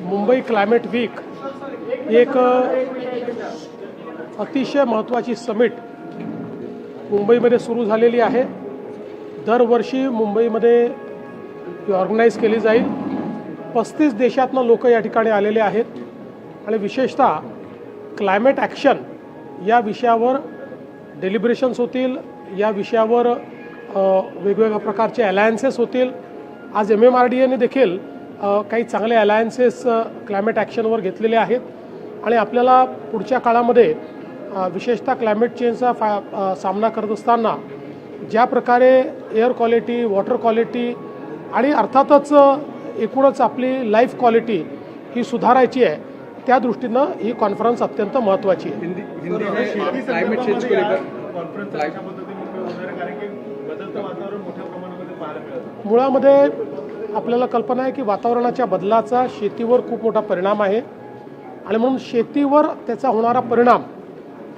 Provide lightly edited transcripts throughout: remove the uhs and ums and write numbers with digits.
Mumbai climate weak एक अतिशय महत्त्वाची समिट मुंबईमध्ये सुरू झालेली आहे। दरवर्षी मुंबईमध्ये ती ऑर्गनाईज केली जाईल। 35 देशातनं लोक या ठिकाणी आलेले आहेत आणि विशेषतः क्लायमेट ॲक्शन या विषयावर डेलिब्रेशन्स होतील। या विषयावर वेगवेगळ्या प्रकारचे अलायन्सेस होतील। आज MMRDAने देखील काही चांगले अलायन्सेस क्लायमेट ॲक्शनवर घेतलेले आहेत आणि आपल्याला पुढच्या काळामध्ये विशेषतः क्लायमेट चेंजचा सामना करत असताना ज्या प्रकारे एअर क्वालिटी, वॉटर क्वालिटी आणि अर्थातच एकूणच आपली लाईफ क्वालिटी ही सुधारायची आहे, त्या दृष्टीनं ही कॉन्फरन्स अत्यंत महत्त्वाची आहे। क्लाइमेट चेंज को लेकर मुळामध्ये आपल्याला कल्पना आहे की वातावरणाच्या बदलाचा शेतीवर खूप मोठा परिणाम आहे आणि म्हणून शेतीवर त्याचा होणारा परिणाम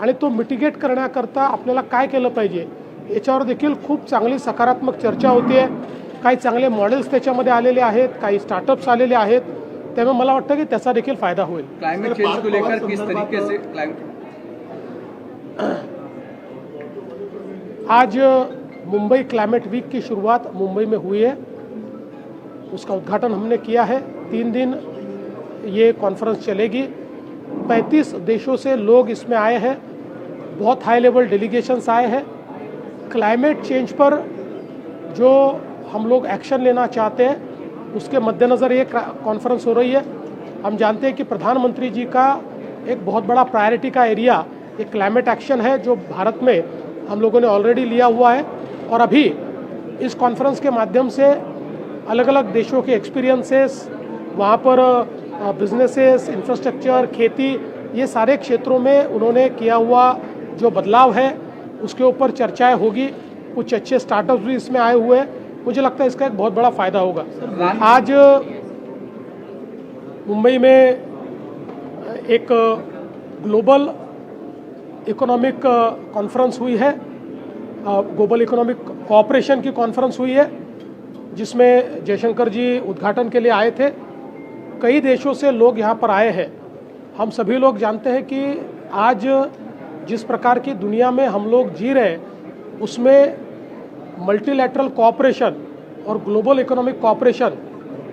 आणि तो मिटिगेट करण्याकरता आपल्याला काय केलं पाहिजे याच्यावर देखील खूप चांगली सकारात्मक चर्चा होती आहे। काही चांगले मॉडेल्स त्याच्यामध्ये आलेले आहेत, काही स्टार्टअप्स आलेले आहेत, त्यामुळे मला वाटतं की त्याचा देखील फायदा होईल। क्लाइमेट चेंज को लेकर किस तरीके से आज मुंबई क्लाइमेट वीक की शुरुआत मुंबई में हुई है, उसका उद्घाटन हमने किया है। 3 दिन ये कॉन्फ्रेंस चलेगी। 35 देशों से लोग इसमें आए हैं, बहुत हाई लेवल डेलीगेशंस आए हैं। क्लाइमेट चेंज पर जो हम लोग एक्शन लेना चाहते हैं उसके मद्देनज़र ये कॉन्फ्रेंस हो रही है। हम जानते हैं कि प्रधानमंत्री जी का एक बहुत बड़ा प्रायोरिटी का एरिया एक क्लाइमेट एक्शन है जो भारत में हम लोगों ने ऑलरेडी लिया हुआ है और अभी इस कॉन्फ्रेंस के माध्यम से अलग अलग देशों के एक्सपीरियंसेस, वहाँ पर बिजनेसेस, इंफ्रास्ट्रक्चर, खेती, ये सारे क्षेत्रों में उन्होंने किया हुआ जो बदलाव है उसके ऊपर चर्चाएं होगी। कुछ अच्छे स्टार्टअप्स भी इसमें आए हुए हैं। मुझे लगता है इसका एक बहुत बड़ा फ़ायदा होगा। आज मुंबई में एक ग्लोबल इकोनॉमिक कॉन्फ्रेंस हुई है, ग्लोबल इकोनॉमिक कोऑपरेशन की कॉन्फ्रेंस हुई है जिसमें जयशंकर जी उद्घाटन के लिए आए थे। कई देशों से लोग यहाँ पर आए हैं। हम सभी लोग जानते हैं कि आज जिस प्रकार की दुनिया में हम लोग जी रहे हैं उसमें मल्टीलैटरल कोऑपरेशन और ग्लोबल इकोनॉमिक कोऑपरेशन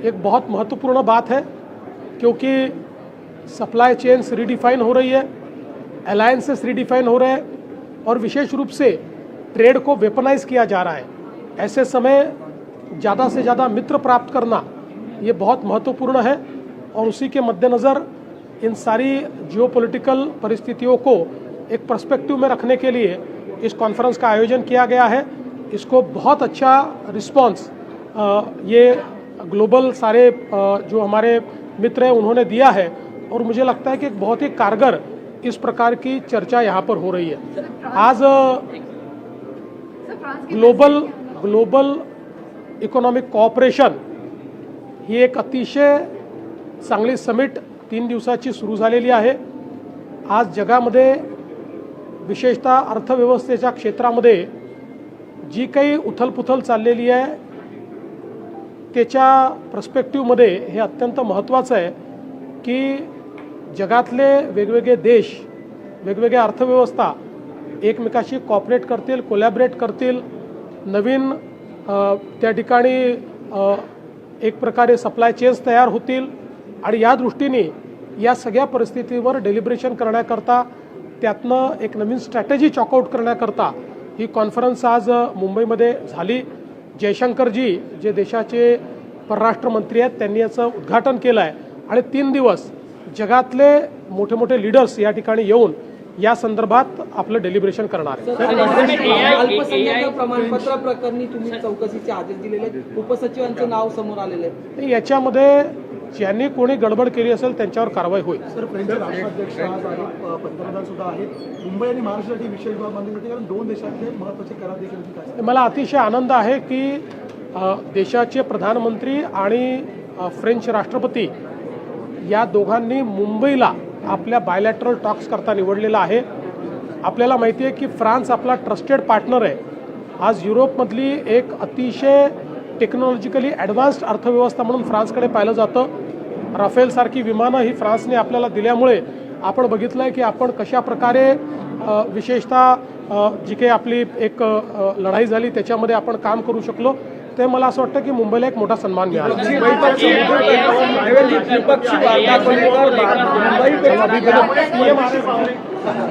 एक बहुत महत्वपूर्ण बात है, क्योंकि सप्लाई चेन्स रीडिफाइन हो रही है, अलायंसेस रीडिफाइन हो रहे हैं और विशेष रूप से ट्रेड को वेपनाइज किया जा रहा है। ऐसे समय ज़्यादा से ज़्यादा मित्र प्राप्त करना ये बहुत महत्वपूर्ण है और उसी के मद्देनज़र इन सारी जियोपॉलिटिकल परिस्थितियों को एक पर्सपेक्टिव में रखने के लिए इस कॉन्फ्रेंस का आयोजन किया गया है। इसको बहुत अच्छा रिस्पांस ये ग्लोबल सारे जो हमारे मित्र हैं उन्होंने दिया है और मुझे लगता है कि एक बहुत ही कारगर इस प्रकार की चर्चा यहाँ पर हो रही है। आज ग्लोबल इकोनॉमिक कोऑपरेशन ही एक अतिशय चांगली समिट 3 दिवसाची सुरू झालेली आहे। आज जगामध्ये विशेषतः अर्थव्यवस्थेच्या क्षेत्रामध्ये जी काही उथलपुथल चाललेली आहे त्याच्या पर्स्पेक्टिव्हमध्ये हे अत्यंत महत्त्वाचं आहे की जगातले वेगवेगळे देश, वेगवेगळ्या अर्थव्यवस्था एकमेकाशी कॉपरेट करतील, कोलॅबरेट करतील, नवीन त्या ठिकाणी एक प्रकारे सप्लाय चेन्स तयार होतील आणि या दृष्टीने या सगळ्या परिस्थितीवर डेलिब्रेशन करण्याकरता, त्यातनं एक नवीन स्ट्रॅटेजी चॉकआउट करण्याकरता ही कॉन्फरन्स आज मुंबईमध्ये झाली। जयशंकरजी जे देशाचे परराष्ट्र मंत्री आहेत त्यांनी याचं उद्घाटन केलं आहे आणि 3 दिवस जगातले मोठे मोठे लीडर्स या ठिकाणी येऊन या संदर्भात आपलं डेलिब्रेशन करणार आहे। अल्पसंख्याक प्रमाणपत्र प्रकरणी तुम्ही चौकशीचे आदेश दिलेले आहेत, उपसचिवांचं नाव समोर आलेलं आहे। याच्यामध्ये ज्यांनी कोणी गडबड केली असेल त्यांच्यावर कारवाई होईल। सर, फ्रेंचचे राष्ट्राध्यक्ष आज आहेत, पंतप्रधान सुद्धा आहेत। मुंबई आणि महाराष्ट्रासाठी विशेष बाब मानली जाते कारण 2 देशातले महत्त्वाचे करार देखील होतील। मला अतिशय आनंद आहे की देशाचे प्रधानमंत्री आणि फ्रेंच राष्ट्रपती या दोघांनी मुंबईला आपल्या बायलॅटरल टॉक्स करता निवडलेला आहे। आपल्याला माहिती आहे की फ्रान्स आपला ट्रस्टेड पार्टनर आहे। आज युरोपमधली एक अतिशय टेक्नॉलॉजिकली ॲडव्हान्स्ड अर्थव्यवस्था म्हणून फ्रान्सकडे पाहिलं जातं राफेलसारखी विमानं ही फ्रान्सने आपल्याला दिल्यामुळे आपण बघितलं आहे की आपण कशा प्रकारे विशेषतः जी काही आपली एक लढाई झाली त्याच्यामध्ये आपण काम करू शकलो, ते मला असं वाटतं की मुंबईला एक मोठा सन्मान मिळाला. द्विपक्षीय वार्ता